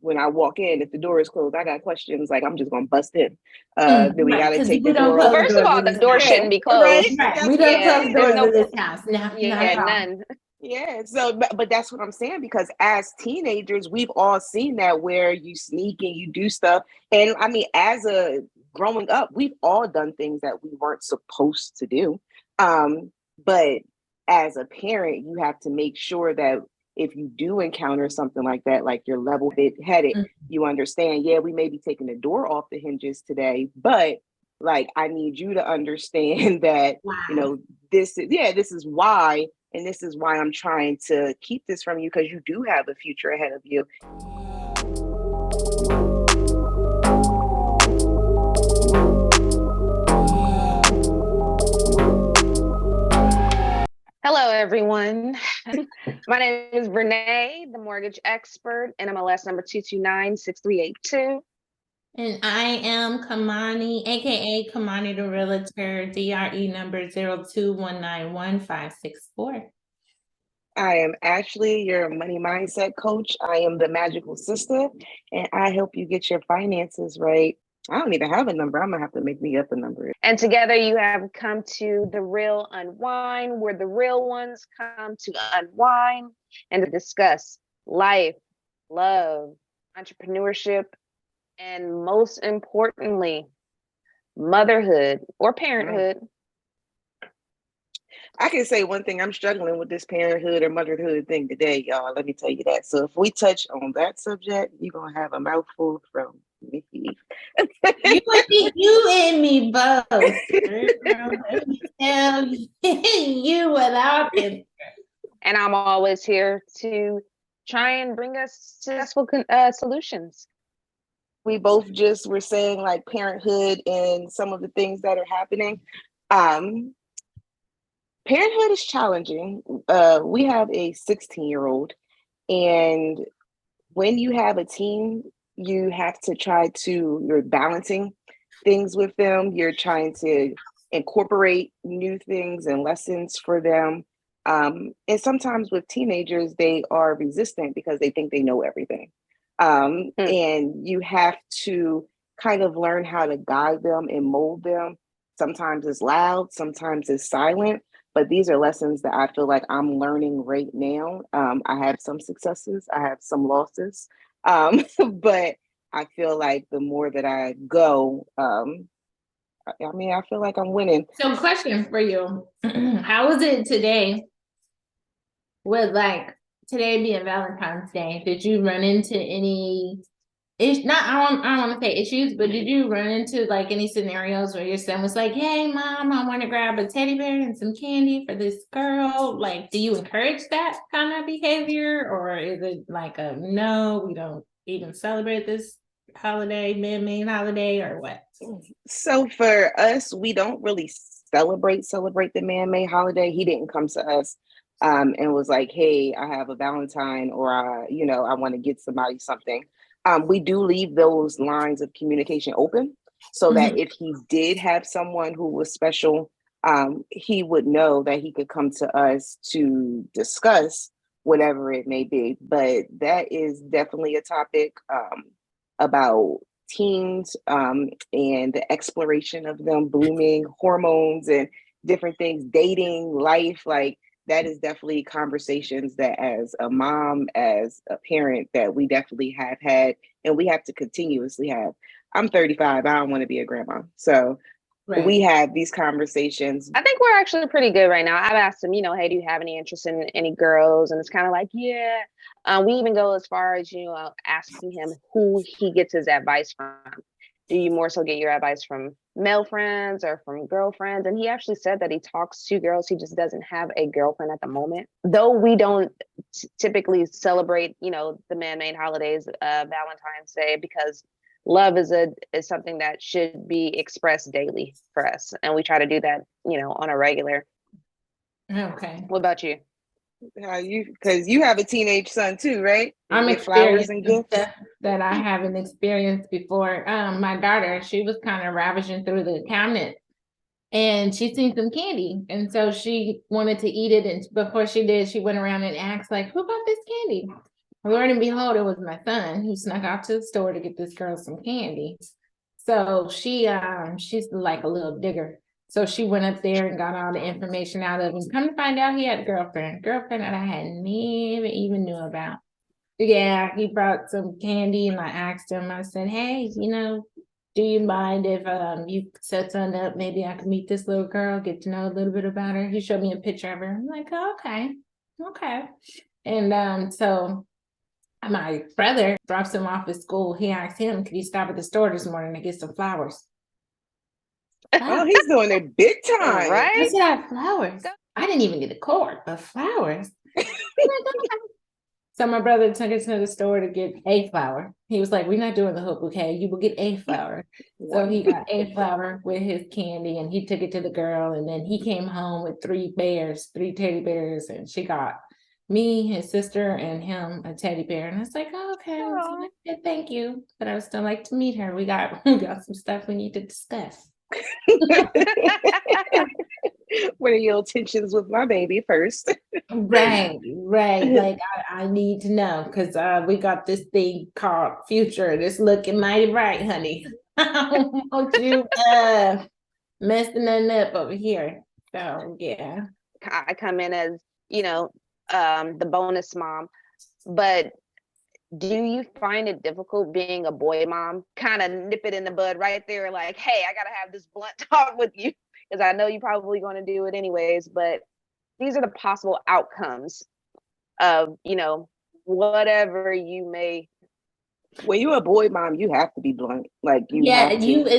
when I walk in, if the door is closed, I got questions. Like, I'm just gonna bust in. Do we Right, gotta 'cause take we the don't door close off? the First of doors all, in the this door house. shouldn't be Right? closed. Right, we That's don't Yeah, close it. there's doors no, in this house. No, not yeah, at all. none. Yeah, so but that's what I'm saying, because as teenagers, we've all seen that, where you sneak and you do stuff. And I mean, as a growing up, we've all done things that we weren't supposed to do. But as a parent, you have to make sure that if you do encounter something like that, like you're level headed, Mm. you understand, yeah, we may be taking the door off the hinges today, but like I need you to understand that, Wow. this is why, and this is why I'm trying to keep this from you, because you do have a future ahead of you. Hello, everyone. My name is Vernae, the mortgage expert, NMLS number 2296382. And I am Camani, aka Camani the Realtor, DRE number 02191564. I am Ashley, your money mindset coach. I am the magical sister, and I help you get your finances right. I don't even have a number. I'm gonna have to make me up a number. And together you have come to the Rheal Unwind, where the real ones come to unwind and to discuss life, love, entrepreneurship, and most importantly, motherhood or parenthood. I can say one thing: I'm struggling with this parenthood or motherhood thing today, y'all. Let me tell you that. So if we touch on that subject, you're gonna have a mouthful from me. You and me both. Girl, let me tell you without it. And I'm always here to try and bring us successful solutions. We both just were saying like parenthood and some of the things that are happening. Parenthood is challenging. We have a 16-year-old, and when you have a teen, you have to you're balancing things with them. You're trying to incorporate new things and lessons for them. And sometimes with teenagers, they are resistant because they think they know everything. And you have to kind of learn how to guide them and mold them. Sometimes it's loud, sometimes it's silent, but these are lessons that I feel like I'm learning right now. I have some successes, I have some losses, but I feel like the more that I go, I mean, I feel like I'm winning. So, question for you: how was it today? With like today being Valentine's Day, did you run into any? It's not. I don't want to say issues, but did you run into like any scenarios where your son was like, "Hey, mom, I want to grab a teddy bear and some candy for this girl"? Like, do you encourage that kind of behavior, or is it like a no? We don't even celebrate this holiday, man-made holiday, or what? So for us, we don't really celebrate the man-made holiday. He didn't come to us and was like, "Hey, I have a Valentine," or I want to get somebody something. We do leave those lines of communication open so that if he did have someone who was special, he would know that he could come to us to discuss whatever it may be. But that is definitely a topic about teens and the exploration of them blooming, hormones and different things, dating, life. Like that is definitely conversations that as a mom, as a parent, that we definitely have had and we have to continuously have. I'm 35. I don't want to be a grandma. So we have these conversations. I think we're actually pretty good right now. I've asked him, hey, do you have any interest in any girls? And it's kind of like, yeah. We even go as far as, asking him who he gets his advice from. Do you more so get your advice from male friends or from girlfriends? And he actually said that he talks to girls. He just doesn't have a girlfriend at the moment. Though we don't typically celebrate, the man-made holidays, Valentine's Day, because love is something that should be expressed daily for us, and we try to do that on a regular. Okay. What about you? Because you have a teenage son too, right? I'm flowers and gifts that I haven't experienced before. My daughter, she was kind of ravaging through the cabinet and she seen some candy, and so she wanted to eat it, and before she did, she went around and asked like, who got this candy? Lord and behold, it was my son who snuck out to the store to get this girl some candy. So she's like a little digger. So she went up there and got all the information out of him. Come to find out, he had a girlfriend that I had never even knew about. Yeah, he brought some candy, and I asked him, I said, hey, do you mind if you set something up? Maybe I can meet this little girl, get to know a little bit about her. He showed me a picture of her. I'm like, oh, okay. And so my brother drops him off at school. He asked him, could he stop at the store this morning to get some flowers? Oh, he's doing it big time. Right? I said, I have flowers. I didn't even get a cord, but flowers. So my brother took us to the store to get a flower. He was like, we're not doing the hook bouquet. You will get a flower. So he got a flower with his candy, and he took it to the girl. And then he came home with 3 teddy bears. And she got me, his sister, and him a teddy bear. And I was like, oh, okay, well, thank you. But I would still like to meet her. We got some stuff we need to discuss. What are your intentions with my baby first? Right. Like I need to know, because we got this thing called future, and it's looking mighty bright, honey. I don't want you messing nothing up over here. So yeah. I come in as, the bonus mom, but do you find it difficult being a boy mom? Kind of nip it in the bud right there, like, hey, I gotta have this blunt talk with you, because I know you're probably going to do it anyways, but these are the possible outcomes of, whatever you may. When you're a boy mom, you have to be blunt. Like and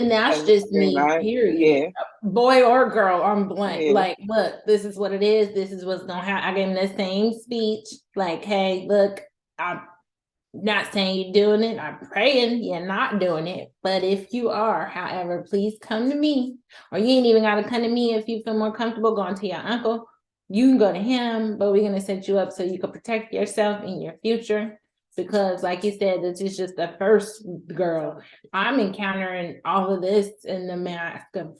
that's just me, period. Yeah. Boy or girl, I'm blunt. Yeah. Like, look, this is what it is. This is what's gonna happen. I gave him the same speech. Like, hey, look, I'm not saying you're doing it. I'm praying you're not doing it. But if you are, however, please come to me. Or you ain't even got to come to me if you feel more comfortable going to your uncle. You can go to him, but we're going to set you up so you can protect yourself in your future. Because like you said, this is just the first girl. I'm encountering all of this in the mask of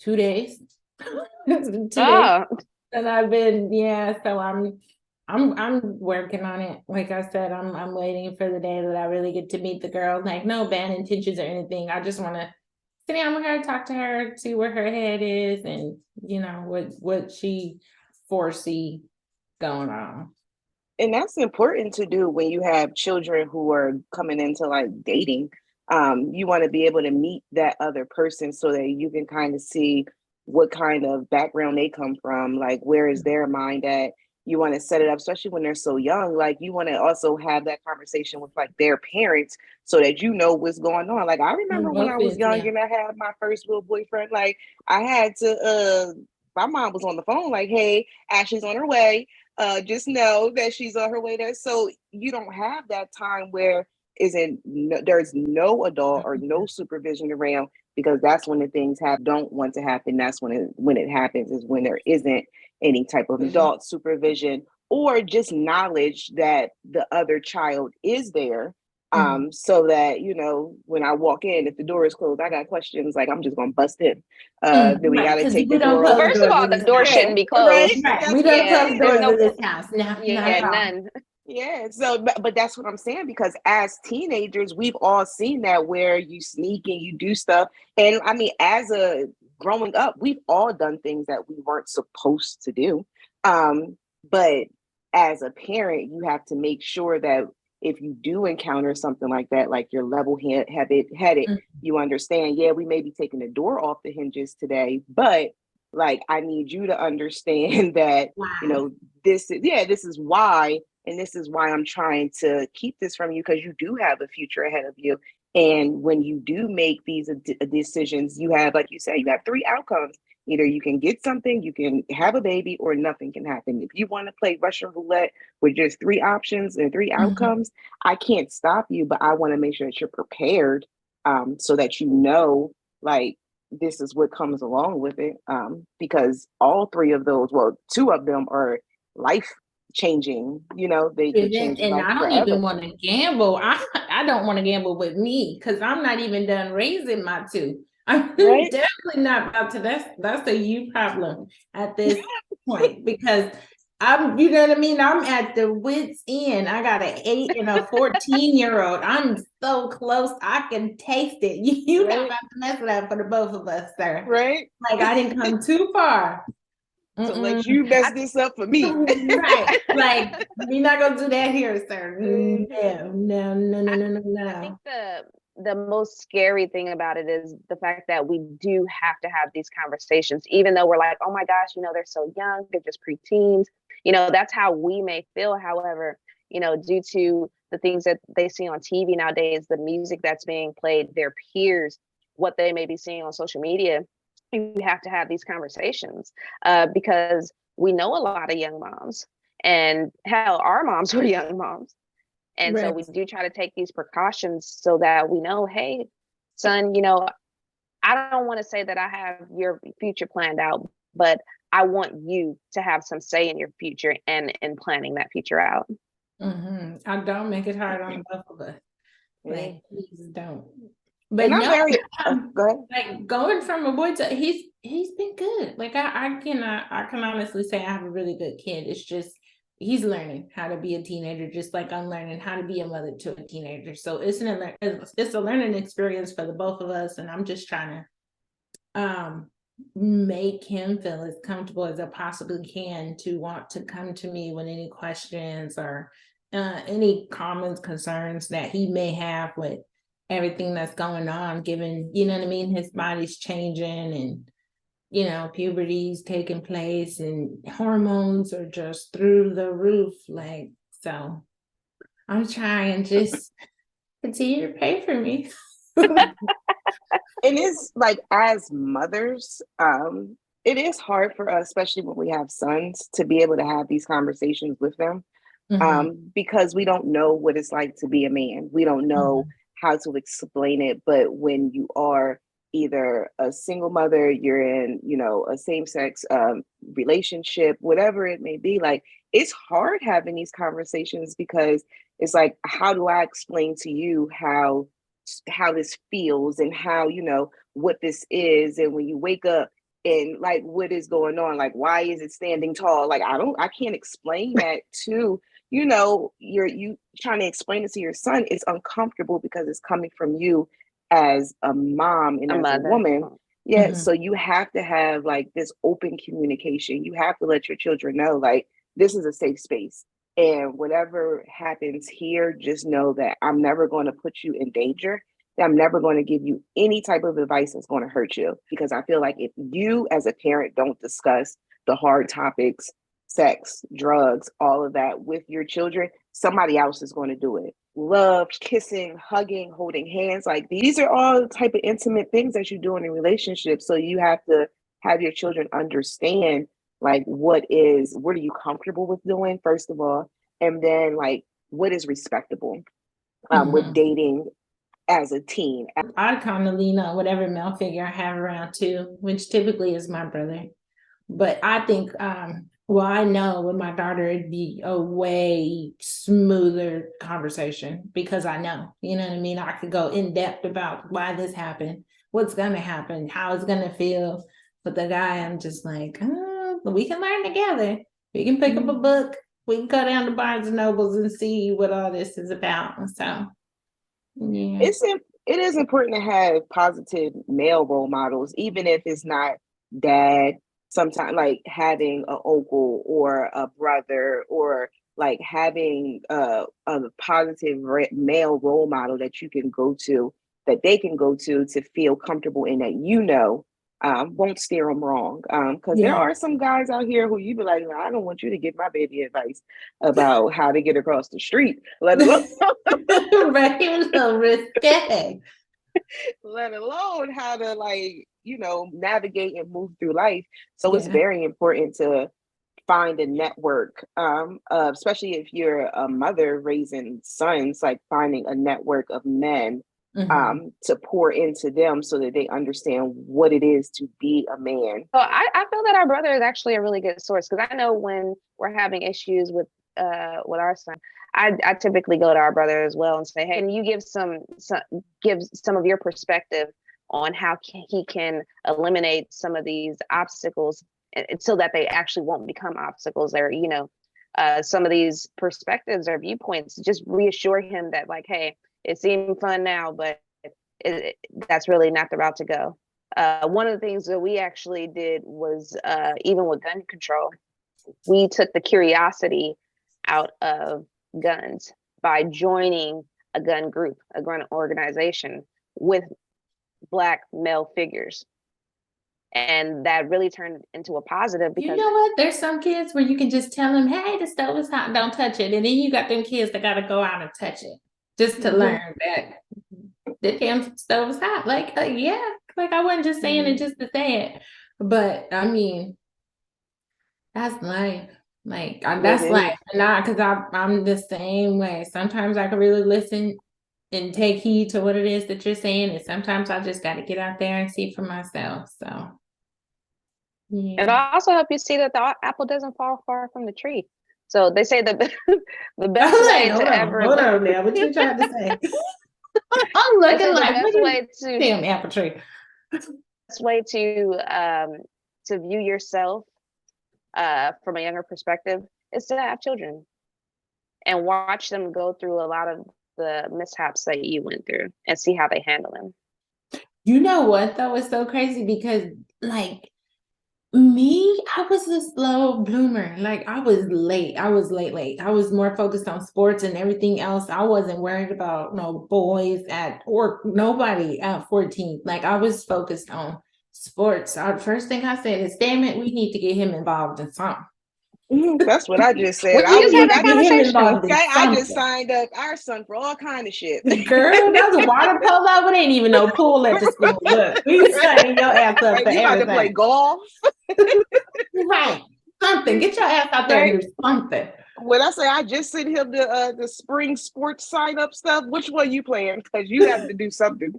2 days. 2 days. And I've been, so I'm working on it. Like I said, I'm waiting for the day that I really get to meet the girl. Like, no bad intentions or anything. I just want to sit down with her, talk to her, see where her head is, and what she foresee going on. And that's important to do when you have children who are coming into like dating. You want to be able to meet that other person so that you can kind of see what kind of background they come from, like where is their mind at. You want to set it up, especially when they're so young. Like you want to also have that conversation with like their parents so that you know what's going on. Like I remember when I was young and I had my first real boyfriend, like I had to my mom was on the phone like, hey, Ashley's on her way. Just know that she's on her way there. So you don't have that time where there's no adult or no supervision around, because that's when the things don't want to happen. That's when it happens, is when there isn't any type of adult supervision or just knowledge that the other child is there. So that, when I walk in, if the door is closed, I got questions, like I'm just gonna bust in. Then we gotta take the door. First of all, the door shouldn't be closed. Right. We don't close doors in this house. None. Yeah. So, but that's what I'm saying, because as teenagers, we've all seen that where you sneak and you do stuff. And I mean, growing up, we've all done things that we weren't supposed to do. But as a parent, you have to make sure that if you do encounter something like that, like you're level-headed, you understand, we may be taking the door off the hinges today, but like, I need you to understand that, this is why, and this is why I'm trying to keep this from you, because you do have a future ahead of you. And when you do make these decisions, you have, like you said, you have 3 outcomes. Either you can get something, you can have a baby, or nothing can happen. If you want to play Russian roulette with just 3 options and 3 outcomes, I can't stop you, but I want to make sure that you're prepared, so that like, this is what comes along with it. Because all 3 of those, 2 of them are life changing, they change. And I don't even want to gamble. I don't want to gamble with me, because I'm not even done raising my 2. I'm definitely not about to. That's a you problem at this point, because you know what I mean? I'm at the wit's end. I got an 8 and a 14-year-old. I'm so close. I can taste it. You're not about to mess with that for the both of us, sir. Right? Like I didn't come too far. So let you mess this up for me. Right. Like we're not gonna do that here, sir. No. I think the most scary thing about it is the fact that we do have to have these conversations, even though we're like, oh my gosh, they're so young, they're just preteens. That's how we may feel. However, due to the things that they see on TV nowadays, the music that's being played, their peers, what they may be seeing on social media, you have to have these conversations because we know a lot of young moms, and hell, our moms were young moms. And so we do try to take these precautions so that we know, hey, son, I don't want to say that I have your future planned out, but I want you to have some say in your future and in planning that future out. I don't make it hard on both of us. Like, please don't. But and go ahead. Like going from a boy to he's been good. Like I can honestly say I have a really good kid. It's just he's learning how to be a teenager, just like I'm learning how to be a mother to a teenager. So it's a learning experience for the both of us, and I'm just trying to make him feel as comfortable as I possibly can to want to come to me with any questions or any comments, concerns that he may have with everything that's going on, given, his body's changing and, puberty's taking place and hormones are just through the roof. Like, so I'm trying just continue to pray for me. It is like, as mothers, it is hard for us, especially when we have sons, to be able to have these conversations with them because we don't know what it's like to be a man. We don't know how to explain it. But when you are either a single mother, you're in, a same-sex relationship, whatever it may be, like, it's hard having these conversations because it's like, how do I explain to you how this feels and how, what this is? And when you wake up and like, what is going on? Like, why is it standing tall? Like, I can't explain that to, you trying to explain it to your son. It's uncomfortable because it's coming from you as a mom and as a woman. Yeah. So you have to have like this open communication. You have to let your children know, like, this is a safe space. And whatever happens here, just know that I'm never going to put you in danger. I'm never going to give you any type of advice that's going to hurt you. Because I feel like if you as a parent don't discuss the hard topics, sex, drugs, all of that with your children, somebody else is going to do it. Love, kissing, hugging, holding hands, like these are all the type of intimate things that you do in a relationship. So you have to have your children understand, like, what are you comfortable with doing, first of all, and then like what is respectable with dating as a teen. I kind of lean on whatever male figure I have around too, which typically is my brother. But I think, I know with my daughter, it'd be a way smoother conversation because I know, you know what I mean? I could go in depth about why this happened, what's going to happen, how it's going to feel. But the guy, I'm just like, we can learn together. We can pick up a book. We can go down to Barnes and Nobles and see what all this is about. So, yeah. It is important to have positive male role models, even if it's not dad. Sometimes like having an uncle or a brother, or like having a positive male role model that you can go to, that they can go to feel comfortable in, that won't steer them wrong. Because there are some guys out here who you be like, I don't want you to give my baby advice about how to get across the street, let alone let alone how to, like, navigate and move through life. So it's very important to find a network, especially if you're a mother raising sons, like finding a network of men to pour into them so that they understand what it is to be a man. So I feel that our brother is actually a really good source, because I know when we're having issues with our son, I typically go to our brother as well and say, hey, can you give some of your perspective on how he can eliminate some of these obstacles so that they actually won't become obstacles, or, some of these perspectives or viewpoints. Just reassure him that, like, hey, it seemed fun now, but that's really not the route to go. One of the things that we actually did was, even with gun control, we took the curiosity out of guns by joining a gun group, a gun organization with Black male figures. And that really turned into a positive, because you know what? There's some kids where you can just tell them, hey, the stove is hot, don't touch it. And then you got them kids that got to go out and touch it just to learn that the damn stove is hot. Like, yeah, like I wasn't just saying it just to say it. But I mean, that's life. Like, that's life. And because I'm the same way. Sometimes I can really listen and take heed to what it is that you're saying. And sometimes I just got to get out there and see for myself. So. Yeah. It also help you see that the apple doesn't fall far from the tree. So they say that the best way to ever. Hold on now. What you trying to say? I'm looking like the best way to damn apple tree. Best way to view yourself from a younger perspective is to have children and watch them go through a lot of the mishaps that you went through and see how they handle them. You know what though? It's so crazy because, like, me, I was a slow bloomer. Like, I was late. I was late. I was more focused on sports and everything else. I wasn't worried about no boys or nobody at 14. Like, I was focused on sports. Our first thing I said is, damn it, we need to get him involved in something. That's what I just said. We just had that conversation. I just signed up our son for all kind of shit. Girl, that was a water polo. It ain't even no pool at the school. Look, we signing your ass up for you everything. about to play golf? Right. Something. Get your ass out there and do something. When I say I just sent him the spring sports sign up stuff, which one you playing? Because you have to do something.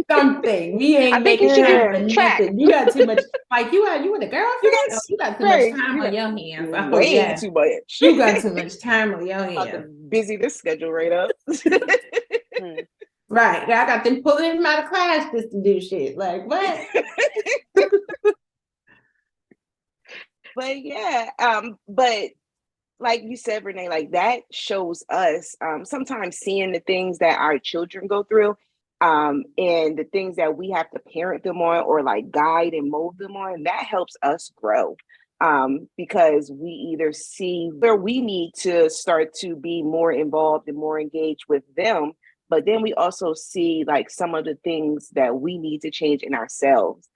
Something. We ain't making happen. Nothing. You got too much. Like you with a girlfriend. You got too much time on your hands. Way too much. You got too much time on your hands. About to busy this schedule right up. Right. I got them pulling him out of class just to do shit. Like what? But yeah, but like you said, Vernae, like that shows us sometimes seeing the things that our children go through, and the things that we have to parent them on or like guide and mold them on, that helps us grow. Because we either see where we need to start to be more involved and more engaged with them, but then we also see like some of the things that we need to change in ourselves,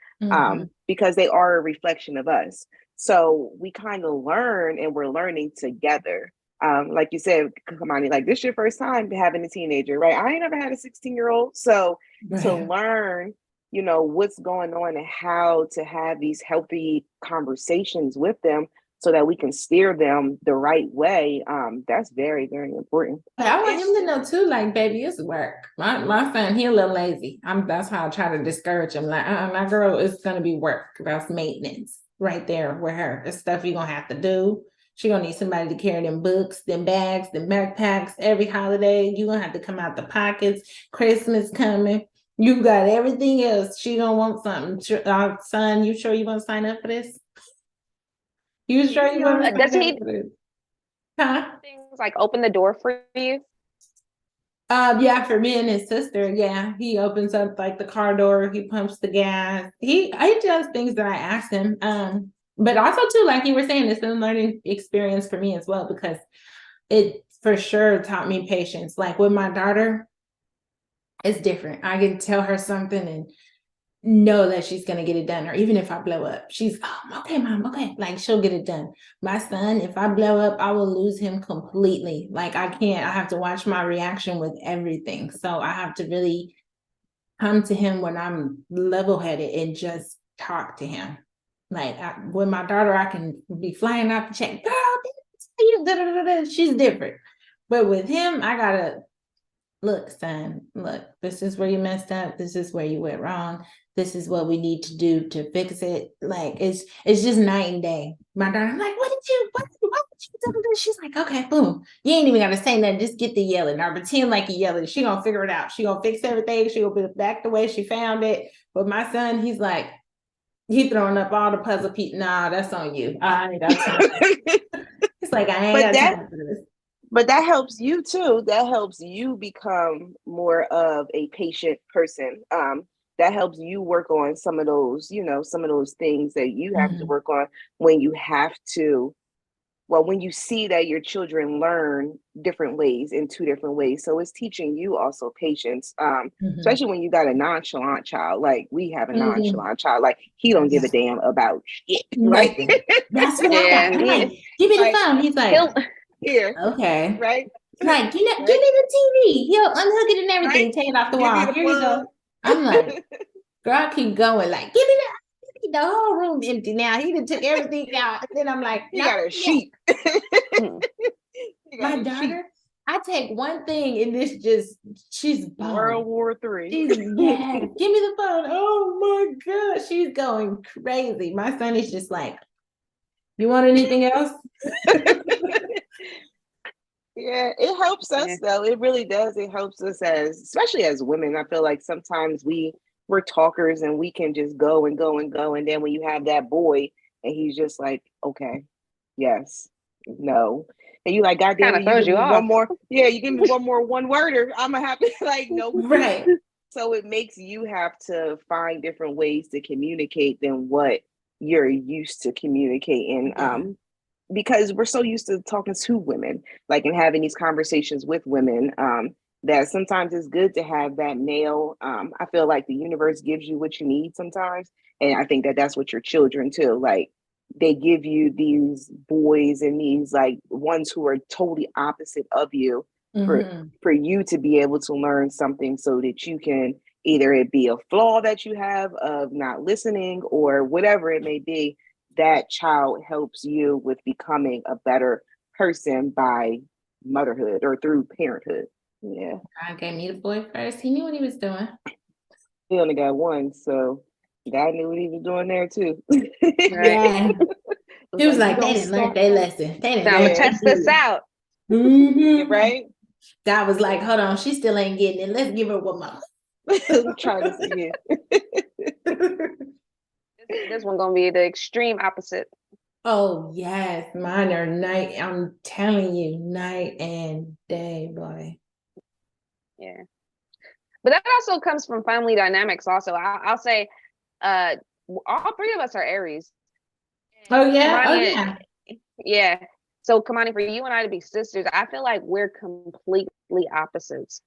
because they are a reflection of us. So we kind of learn, and we're learning together. Like you said, Camani, like this is your first time having a teenager, right? I ain't never had a 16-year-old. So to learn, what's going on and how to have these healthy conversations with them so that we can steer them the right way. That's very, very important. I want him to know too, like, baby, it's work. My son, he a little lazy. That's how I try to discourage him. Like, my girl, it's gonna be work. That's maintenance. Right there with her. The stuff you're gonna have to do. She gonna need somebody to carry them books, them bags, them backpacks every holiday. You're gonna have to come out the pockets. Christmas coming. You got everything else. She gonna want something. Son, you sure you want to sign up for this? You sure you want to sign up for this? Huh? Things like open the door for you? Yeah, for me and his sister, yeah. He opens up like the car door, he pumps the gas. He does things that I asked him. But also too, like you were saying, it's a learning experience for me as well, because it for sure taught me patience. Like with my daughter, it's different. I can tell her something and know that she's gonna get it done. Or even if I blow up, she's okay, mom, okay. Like she'll get it done. My son, if I blow up, I will lose him completely. Like I have to watch my reaction with everything. So I have to really come to him when I'm level-headed and just talk to him. Like with my daughter, I can be flying out the check, girl, she's different. But with him, I gotta look, son, look, this is where you messed up. This is where you went wrong. This is what we need to do to fix it. Like, it's just night and day. My daughter, I'm like, what did you do? She's like, okay, boom. You ain't even got to say nothing. Just get the yelling or pretend like you yelling. She gonna figure it out. She gonna fix everything. She gonna put it back the way she found it. But my son, he's like, He throwing up all the puzzle pieces. Nah, that's on you. I ain't got time. It's like I ain't got time for this. But that helps you too. That helps you become more of a patient person. That helps you work on some of those, some of those things that you have to work on when you have to. Well, when you see that your children learn different ways in two different ways. So it's teaching you also patience, especially when you got a nonchalant child. Like we have a nonchalant child. Like he don't give a damn about shit. Right? That's what I got. I'm like, give me the phone. He's like, here. Okay. Right? Like, give me the TV. He'll unhook it and everything. Right? Take it off the wall. Here you go. I'm like, girl, keep going. Like, give me that. The whole room empty now. He done took everything out. And then I'm like, he got a sheet. My daughter, I take one thing and she's balling. World War III. Give me the phone. Oh my God. She's going crazy. My son is just like, you want anything else? Yeah, it helps us though. It really does. It helps us especially as women. I feel like sometimes we're talkers and we can just go and go and go. And then when you have that boy and he's just like, okay, yes, no. And you like, God damn it, you give me one more. Yeah, you give me one more one-worder. I'm gonna have to like, no. Right. So it makes you have to find different ways to communicate than what you're used to communicating. Because we're so used to talking to women, like, and having these conversations with women, that sometimes it's good to have that male. I feel like the universe gives you what you need sometimes. And I think that that's what your children too, like they give you these boys and these like ones who are totally opposite of you for you to be able to learn something so that you can either it be a flaw that you have of not listening or whatever it may be. That child helps you with becoming a better person by motherhood or through parenthood. Yeah. God gave me the boy first. He knew what he was doing. He only got one, so God knew what he was doing there too. Yeah. He was like, they didn't learn their lesson. They didn't I'm gonna test this out. Right? God was like, hold on, she still ain't getting it. Let's give her one more. I'm trying to see it. This one gonna be the extreme opposite. Oh yes, mine are night. I'm telling you, night and day, boy. Yeah, but that also comes from family dynamics. Also, I'll say, all three of us are Aries. Oh yeah, yeah. So Camani, for you and I to be sisters, I feel like we're completely opposites.